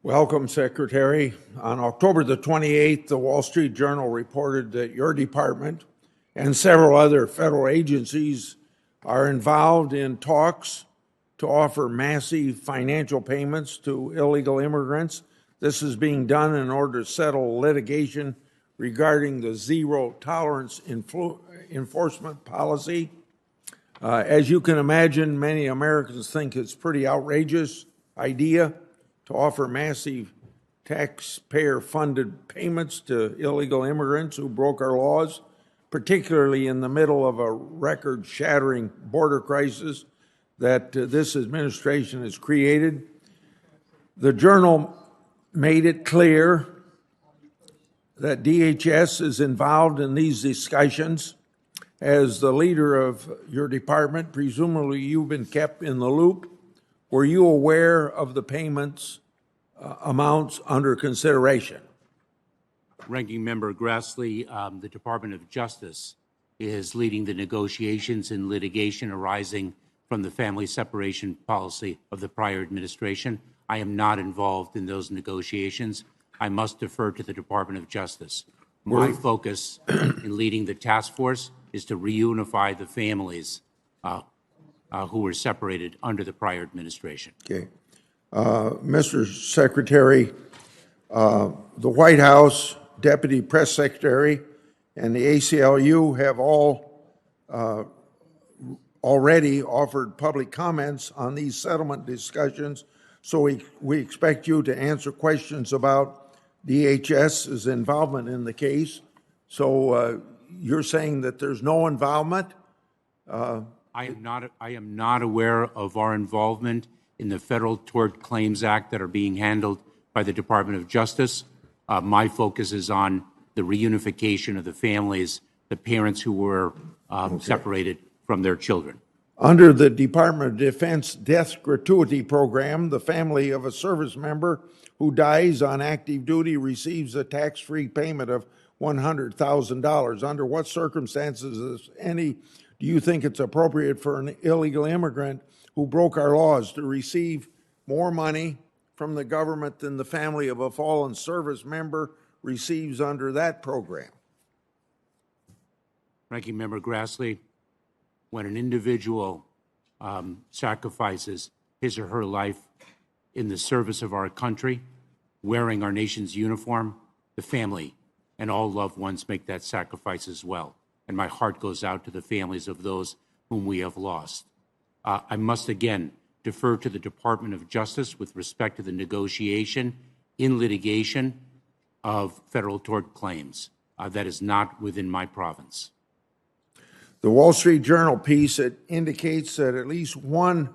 Welcome, Secretary. On October the 28th, the Wall Street Journal reported that your department and several other federal agencies are involved in talks to offer massive financial payments to illegal immigrants. This is being done in order to settle litigation regarding the zero tolerance enforcement policy. As you can imagine, many Americans think it's a pretty outrageous idea to offer massive taxpayer-funded payments to illegal immigrants who broke our laws, particularly in the middle of a record-shattering border crisis that this administration has created. The Journal made it clear that DHS is involved in these discussions. As the leader of your department, presumably you've been kept in the loop. Were you aware of the payments amounts under consideration? Ranking Member Grassley, the Department of Justice is leading the negotiations and litigation arising from the family separation policy of the prior administration. I am not involved in those negotiations. I must defer to the Department of Justice. My focus in leading the task force is to reunify the families who were separated under the prior administration. Okay. Mr. Secretary, the White House, Deputy Press Secretary, and the ACLU have all already offered public comments on these settlement discussions, so we expect you to answer questions about DHS's involvement in the case. So you're saying that there's no involvement? I am not aware of our involvement in the Federal Tort Claims Act that are being handled by the Department of Justice. My focus is on the reunification of the families, the parents who were separated from their children. Under the Department of Defense Death Gratuity Program, the family of a service member who dies on active duty receives a tax-free payment of $100,000. Under what circumstances, if any, do you think it's appropriate for an illegal immigrant who broke our laws to receive more money from the government than the family of a fallen service member receives under that program? Ranking Member Grassley, when an individual sacrifices his or her life in the service of our country, wearing our nation's uniform, the family and all loved ones make that sacrifice as well. And my heart goes out to the families of those whom we have lost. I must again defer to the Department of Justice with respect to the negotiation in litigation of federal tort claims. That is not within my province. The Wall Street Journal piece, it indicates that at least one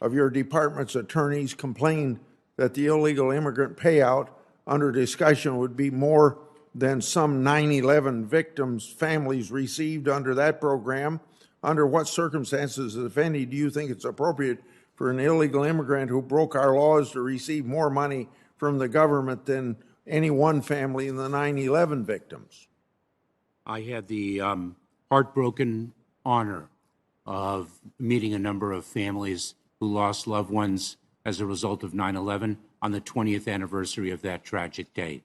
of your department's attorneys complained that the illegal immigrant payout under discussion would be more than some 9/11 victims' families received under that program. Under what circumstances, if any, do you think it's appropriate for an illegal immigrant who broke our laws to receive more money from the government than any one family in the 9/11 victims? I had the heartbroken honor of meeting a number of families who lost loved ones as a result of 9/11 on the 20th anniversary of that tragic day.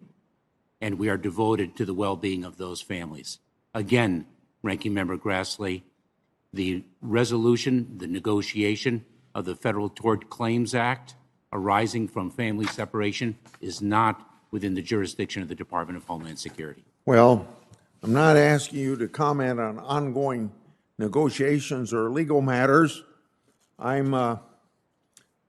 And we are devoted to the well-being of those families. Again, Ranking Member Grassley, the resolution, the negotiation of the Federal Tort Claims Act arising from family separation is not within the jurisdiction of the Department of Homeland Security. Well, I'm not asking you to comment on ongoing negotiations or legal matters. I'm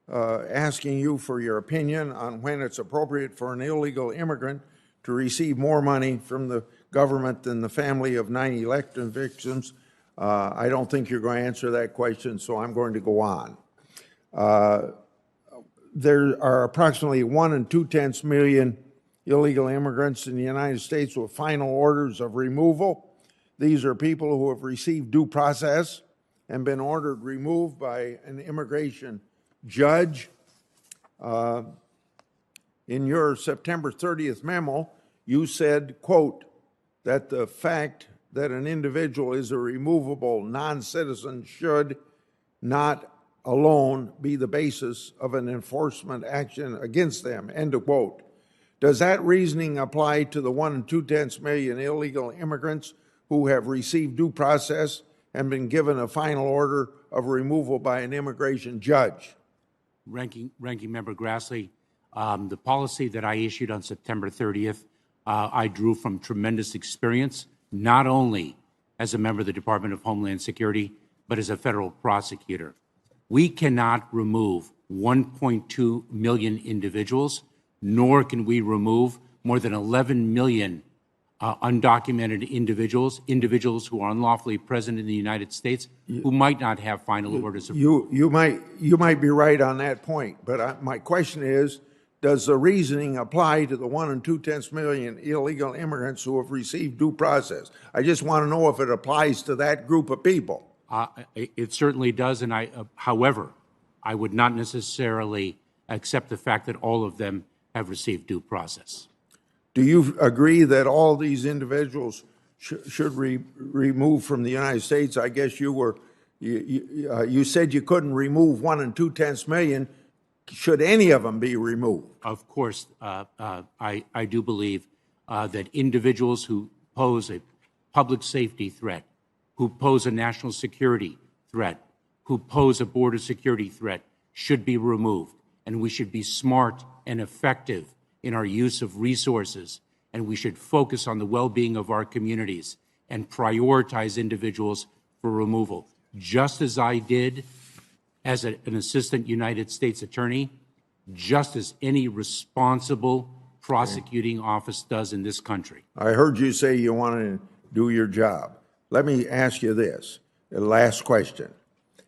asking you for your opinion on when it's appropriate for an illegal immigrant to receive more money from the government than the family of 9/11 victims. I don't think you're going to answer that question, so I'm going to go on. There are approximately 1 2/10 million illegal immigrants in the United States with final orders of removal. These are people who have received due process and been ordered removed by an immigration judge. In your September 30th memo, you said, quote, that the fact that an individual is a removable non-citizen should not alone be the basis of an enforcement action against them, end of quote. Does that reasoning apply to the 1 2/10 million illegal immigrants who have received due process and been given a final order of removal by an immigration judge? Ranking Member Grassley, the policy that I issued on September 30th, I drew from tremendous experience, not only as a member of the Department of Homeland Security, but as a federal prosecutor. We cannot remove 1.2 million individuals, nor can we remove more than 11 million undocumented individuals who are unlawfully present in the United States, who might not have final orders of You might be right on that point, but my question is, does the reasoning apply to the 1 2/10 million illegal immigrants who have received due process? I just want to know if it applies to that group of people. It certainly does, and however, I would not necessarily accept the fact that all of them have received due process. Do you agree that all these individuals should be removed from the United States? I guess you said you couldn't remove 1 2/10 million. Should any of them be removed? Of course, I do believe that individuals who pose a public safety threat, who pose a national security threat, who pose a border security threat should be removed. And we should be smart and effective in our use of resources, and we should focus on the well-being of our communities and prioritize individuals for removal, just as I did as an assistant United States attorney, just as any responsible prosecuting office does in this country. I heard you say you want to do your job. Let me ask you this, the last question.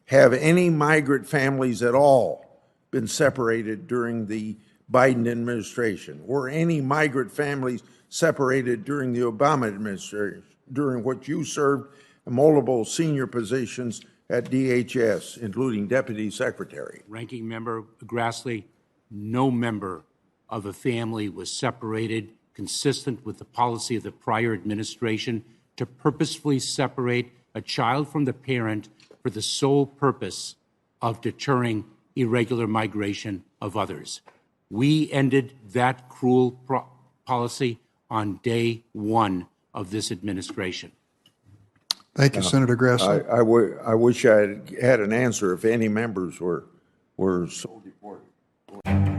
Have any migrant families at all been separated during the Biden administration? Were any migrant families separated during the Obama administration, during which you served in multiple senior positions at DHS, including Deputy Secretary? Ranking Member Grassley, no member of a family was separated consistent with the policy of the prior administration to purposefully separate a child from the parent for the sole purpose of deterring irregular migration of others. We ended that cruel policy on day one of this administration. Thank you, Senator Grassley. I wish I had an answer if any members were so deported.